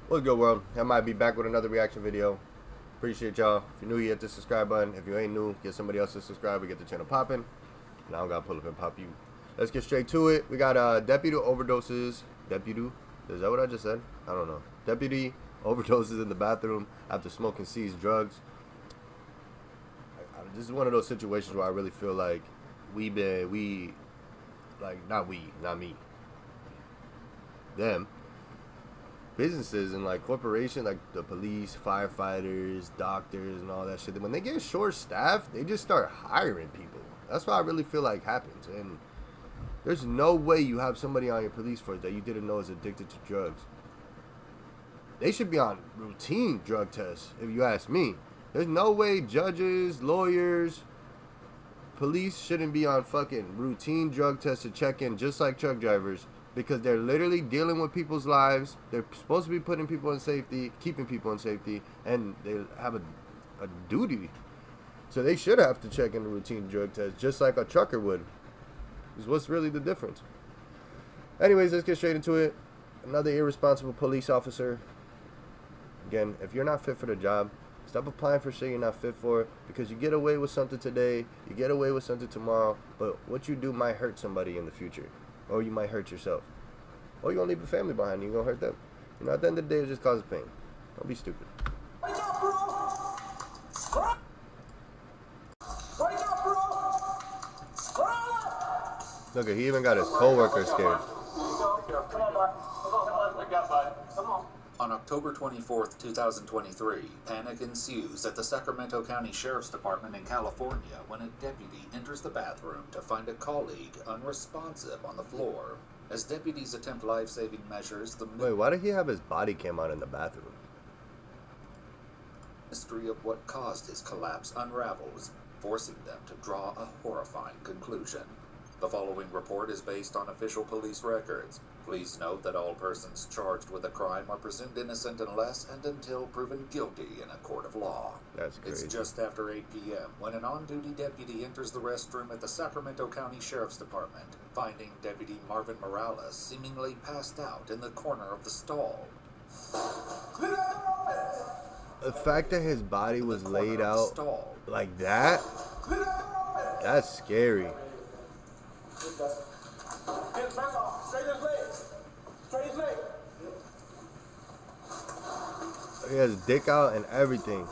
What's good, world? I might be back with another reaction video. Appreciate y'all. If you're new, you hit the subscribe button. If you ain't new, get somebody else to subscribe and get the channel popping. Now I'm gonna pull up and pop you. Let's get straight to it. We got deputy overdoses. Deputy? Is that what I just said? I don't know. Deputy overdoses in the bathroom after smoking seized drugs. This is one of those situations where I really feel like not me, them, businesses and like corporations, like the police, firefighters, doctors, and all that shit. When they get short staffed, they just start hiring people. That's what I really feel like happens. And there's no way you have somebody on your police force that you didn't know is addicted to drugs. They should be on routine drug tests, if you ask me. There's no way judges, lawyers, police shouldn't be on fucking routine drug tests to check in, just like truck drivers, because they're literally dealing with people's lives. They're supposed to be putting people in safety, keeping people in safety, and they have a duty. So they should have to check in the routine drug test, just like a trucker would. Is what's really the difference. Anyways, let's get straight into it. Another irresponsible police officer. Again, if you're not fit for the job, stop applying for shit you're not fit for, because you get away with something today, you get away with something tomorrow, but what you do might hurt somebody in the future. Or you might hurt yourself. Or you're going to leave a family behind and you're going to hurt them. You know, at the end of the day, it just causes pain. Don't be stupid. Wake up, bro! Wake up, bro! Look, he even got his co-worker scared. Come on, Mark. Wake up, bud. Come on. On October 24th, 2023, panic ensues at the Sacramento County Sheriff's Department in California when a deputy enters the bathroom to find a colleague unresponsive on the floor. As deputies attempt life-saving measures, the Wait, why did he have his body cam on in the bathroom? mystery of what caused his collapse unravels, forcing them to draw a horrifying conclusion. The following report is based on official police records. Please note that all persons charged with a crime are presumed innocent unless and until proven guilty in a court of law. That's crazy. It's just after 8 p.m. when an on-duty deputy enters the restroom at the Sacramento County Sheriff's Department, finding Deputy Marvin Morales seemingly passed out in the corner of the stall. The fact that his body was laid out like that, that's scary. Get his back off. Straight his legs. Straight his leg. He has his dick out and everything.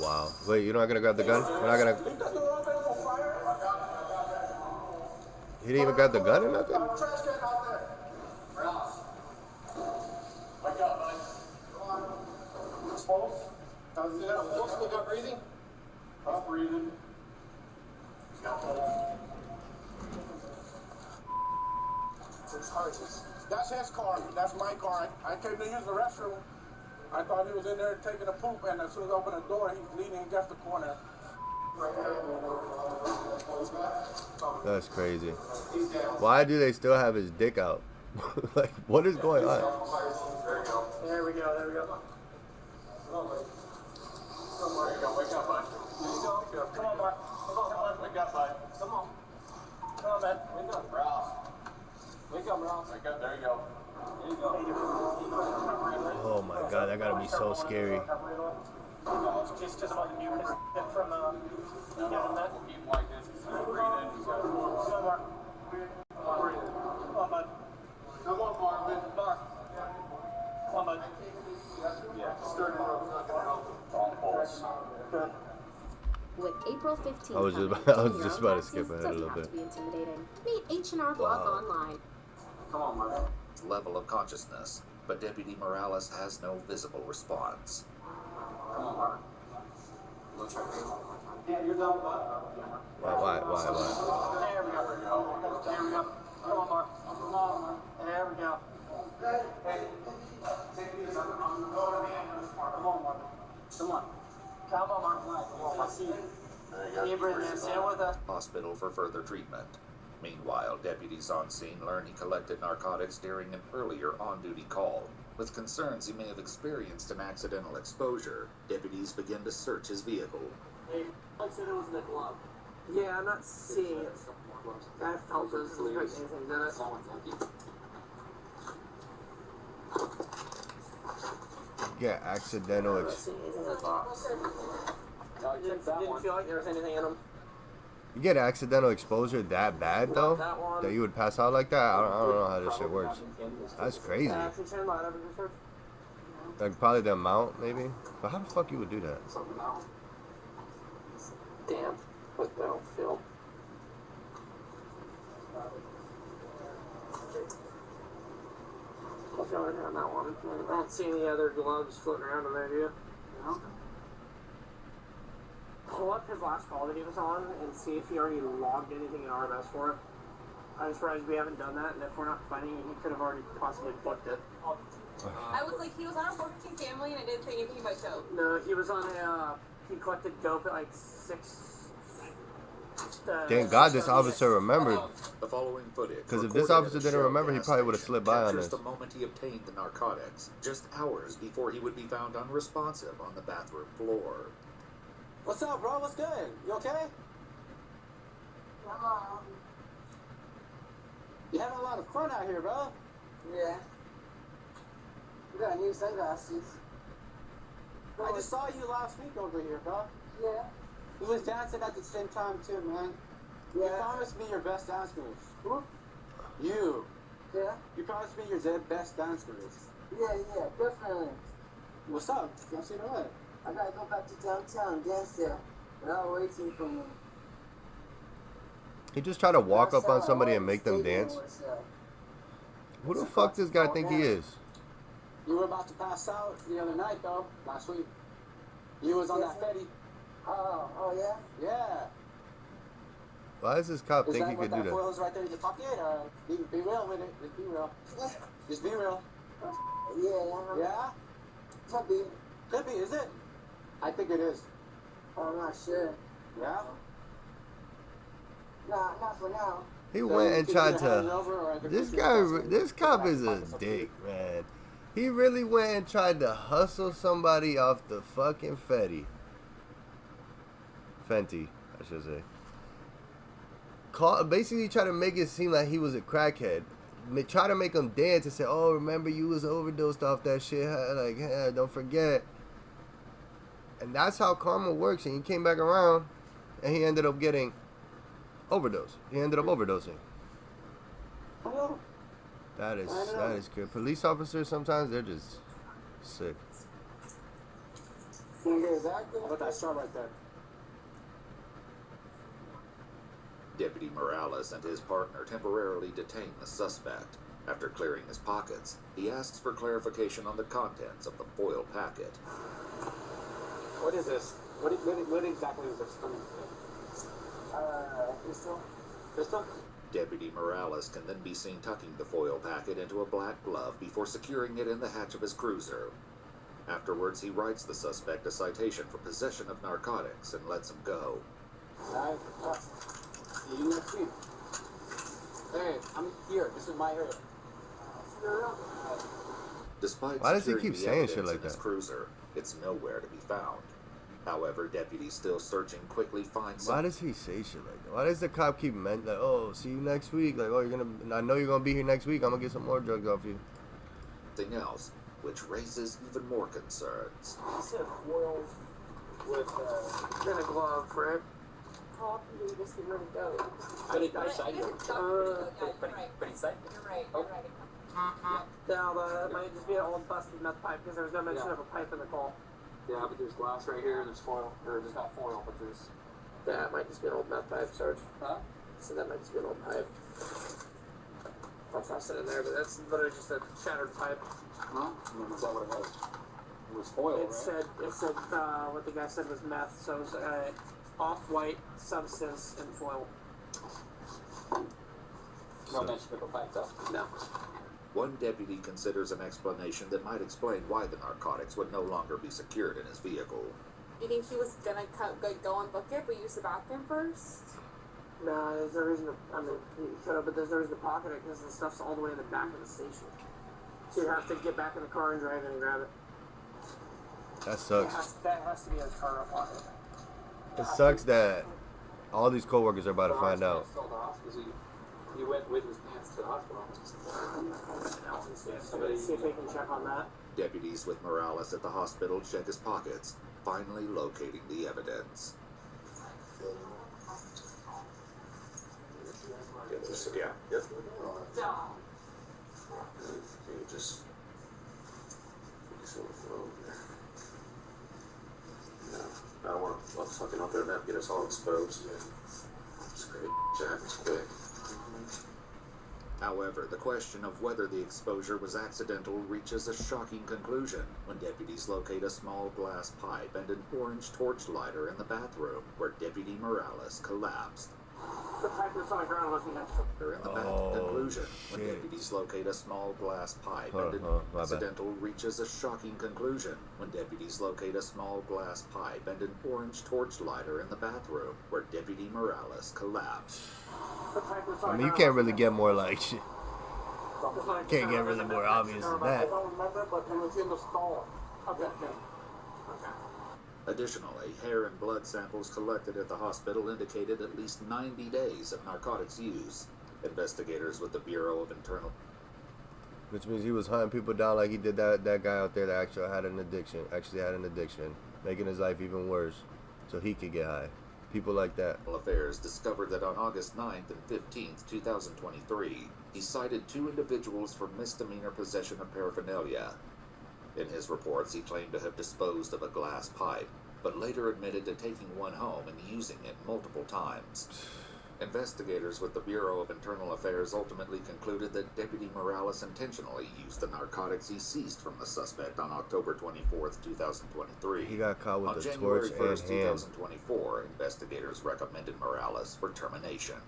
Wow. Wait, you're not gonna grab the gun? We're not gonna. He didn't even grab the gun or nothing? Wake up, bud. Pulse? Is that a pulse? Still got breathing? Stop breathing. He's got pulse. That's his car. That's my car. I came to use the restroom. I thought he was in there taking a poop, and as soon as I opened the door, he's leaning against the corner. That's crazy. Why do they still have his dick out? Like, what is going on? There we go, there we go. Wake up, bud. Come on, Mark. Come on, wake up, bud. Come on. Come on, man. Wake up, Rouse. Wake up, Rouse. Wake up, there you go. There you go. Oh my god, that gotta be so scary. Just about the mucus from that. Keep like this. Breathe in. Come on, Mark. Come on, bud. Come on, Marvin. Mark. Come on, bud. Yeah, sturdy rope's not gonna help. On pulse. Good. With April 15th, I was just about to skip ahead a little bit. To be intimidating. Meet H&R Block online. Come on, Marvin. Level of consciousness, but Deputy Morales has no visible response. Come on, Mark. Yeah, you're done, bud. Why? There we go. There we go. Come on, Mark. Come on, Mark. There we go. Hey, take these. I'm going to go to the ambulance, Mark. Come on, Mark. Come on. Come on, Mark. Come on, I see you. There you go. Stay with us. Hospital for further treatment. Meanwhile, deputies on scene learn he collected narcotics during an earlier on-duty call. With concerns he may have experienced an accidental exposure, deputies begin to search his vehicle. Hey, I said it was in the glove. Yeah, I'm not seeing it. I felt this is like anything, did it? Get accidental. I'm not seeing anything in the box. Didn't feel like there was anything in them. You get accidental exposure that bad though, that you would pass out like that. I don't know how this shit works. That's crazy. Like probably the amount maybe, but how the fuck you would do that? Damn, what the feel. I'll throw it on that one. I don't see any other gloves floating around in there, do you? No. Pull up his last call that he was on and see if he already logged anything in RMS for it. I'm surprised we haven't done that, and if we're not finding it, he could have already possibly booked it. I was like, he was on a Burger King family, and I didn't say anything about show. No, he was on a, he collected dope at like 6. Thank God this officer remembered. The following footage. Because if this recorded officer at a didn't Shell remember, he gas probably would have station, slipped by on captures this. the moment he obtained the narcotics, just hours before he would be found unresponsive on the bathroom floor. What's up, bro? What's good? You okay? You having a lot of fun out here, bro? Yeah. You got new sunglasses. I just saw you last week over here, bro. Yeah. You was dancing at the same time too, man. You Yeah. promised me your best dance moves. Who? You. Yeah. You promised me your best dance moves. Yeah, definitely. What's up? You want to see the way? I gotta go back to downtown and dance there. They're all waiting for me. He just tried to walk up on Outside, somebody all and the make them stadium dance. was, Who the fuck does guy think he is? You were about to pass out the other night, though. Last week. You was on Yes, that sir. Fetty. Oh yeah? Yeah. Why does this cop Is think that he what could do that that? foil is right there in your pocket? Or be real with it. Just be real. Just be real. Yeah. Yeah? Could be. Could be, is it? I think it is. I'm not sure. Yeah? Nah, not for now. He So went you and can tried either hand it to. over or I can This put you guy, in the this cop is a dick, man. He really went and tried to hustle somebody off the fucking Fenty, I should say. Basically try to make it seem like he was a crackhead. Try to make him dance and say, "Oh, remember you was overdosed off that shit? Like, hey, don't forget." And that's how karma works. And he came back around, and he ended up getting overdosed. He ended up overdosing. Oh, That is good. Police officers sometimes they're just sick. how about that straw right there? Deputy Morales and his partner temporarily detain the suspect. After clearing his pockets, he asks for clarification on the contents of the foil packet. What is this? What exactly is this? Pistol? Pistol? Deputy Morales can then be seen tucking the foil packet into a black glove before securing it in the hatch of his cruiser. Afterwards, he writes the suspect a citation for possession of narcotics and lets him go. Alright. See you next week. Hey, I'm here. This is my area. Despite Why does he securing keep the saying evidence shit like in his that? cruiser, it's nowhere to be found. However, deputies still searching quickly find Why does he say shit like that? Why does the cop keep like, "Oh, see you next week"? Like, "Oh, I know you're gonna be here next week. I'm gonna get some more drugs off you." something else, which raises even more concerns. He said foil with in a glove, right? How often do we just get rid of dope? But I said you. But he's saying. You're right. You're right. Now, that might just be an old busted meth pipe because there was no mention of a pipe in the call. Yeah, but there's glass right here and there's foil. Or there's not foil, but there's. Yeah, it might just be an old meth pipe, Sarge. Huh? So that might just be an old pipe. I'll toss it in there, but that's literally just a shattered pipe. Huh? I mean, is that what it was? It was foil, It right? said what the guy said was meth, so it was off-white substance and foil. No mention of a pipe, though. No. One deputy considers an explanation that might explain why the narcotics would no longer be secured in his vehicle. You think he was gonna go and book it, but use the bathroom first? No, there's no reason to, I mean, he could have, but there's no reason to pocket it because the stuff's all the way in the back of the station. So you have to get back in the car and drive in and grab it. That sucks. That has to be a car up on it. It sucks that all these coworkers are about to find out. He went with his pants to the hospital. See if they can check on that. Deputies with Morales at the hospital check his pockets, finally locating the evidence. Yeah. Yep. You just on the phone there. No, I don't want to fucking up there and get us all exposed. It's great. Jack's quick. However, the question of whether the exposure was accidental reaches a shocking conclusion when deputies locate a small glass pipe and an orange torch lighter in the bathroom where Deputy Morales collapsed. The pipe that's on the ground wasn't necessary. Conclusion when shit. deputies locate a small glass pipe Hold and on, an my bad. accidental reaches a shocking conclusion when deputies locate a small glass pipe and an orange torch lighter in the bathroom where Deputy Morales collapsed. The pipe that's on I the mean, you ground can't wasn't really get more like shit. necessary. Can't get really more obvious than that. I don't remember, but it was in the stall. Okay. Additionally, hair and blood samples collected at the hospital indicated at least 90 days of narcotics use. Investigators with the Bureau of Internal Which means he was hunting people down like he did that guy out there that actually had an addiction, making his life even worse, so he could get high. People like that. Affairs discovered that on August 9th and 15th, 2023, he cited 2 individuals for misdemeanor possession of paraphernalia. In his reports, he claimed to have disposed of a glass pipe, but later admitted to taking one home and using it multiple times. Investigators with the Bureau of Internal Affairs ultimately concluded that Deputy Morales intentionally used the narcotics he seized from the suspect on October 24th, 2023. He got caught with On a January torch 1st, and hand. 2024, investigators recommended Morales for termination.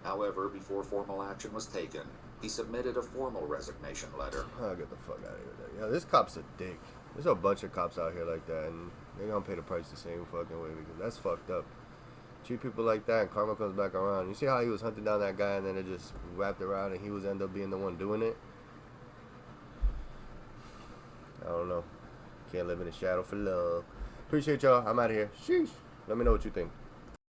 However, before formal action was taken, he submitted a formal resignation letter. Oh, get the fuck out of here. Yeah, this cop's a dick. There's a bunch of cops out here like that, and they're gonna pay the price the same fucking way because that's fucked up. Treat people like that, and karma comes back around. You see how he was hunting down that guy, and then it just wrapped around, and he was end up being the one doing it. I don't know. Can't live in the shadow for love. Appreciate y'all. I'm out of here. Sheesh. Let me know what you think.